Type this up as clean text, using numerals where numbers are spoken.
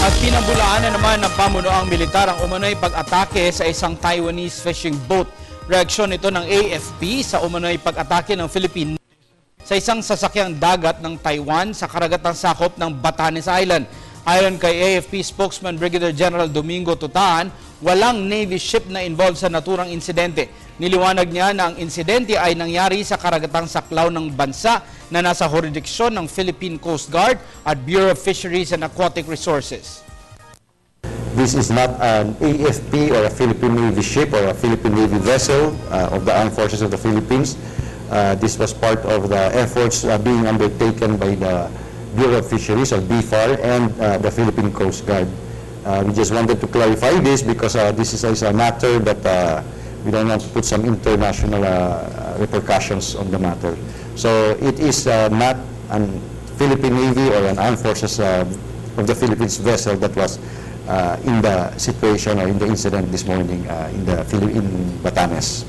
At pinabulaan na naman ng pamunuang militar ang umano'y pag-atake sa isang Taiwanese fishing boat. Reaksyon ito ng AFP sa umano'y pag-atake ng Philippine sa isang sasakyang dagat ng Taiwan sa karagatang sakop ng Batanes Island. Ayon kay AFP spokesman Brigadier General Domingo Tutaan, walang Navy ship na involved sa naturang insidente. Niliwanag niya na ang insidente ay nangyari sa karagatang saklaw ng bansa na nasa jurisdiksyon ng Philippine Coast Guard at Bureau of Fisheries and Aquatic Resources. This is not an AFP or a Philippine Navy ship or a Philippine Navy vessel of the Armed Forces of the Philippines. This was part of the efforts being undertaken by the Bureau of Fisheries or BFAR and the Philippine Coast Guard. We just wanted to clarify this because this is a matter that we don't want to put some international repercussions on the matter. So it is not an Philippine Navy or an Armed Forces of the Philippines vessel that was in the situation or in the incident this morning in Batanes.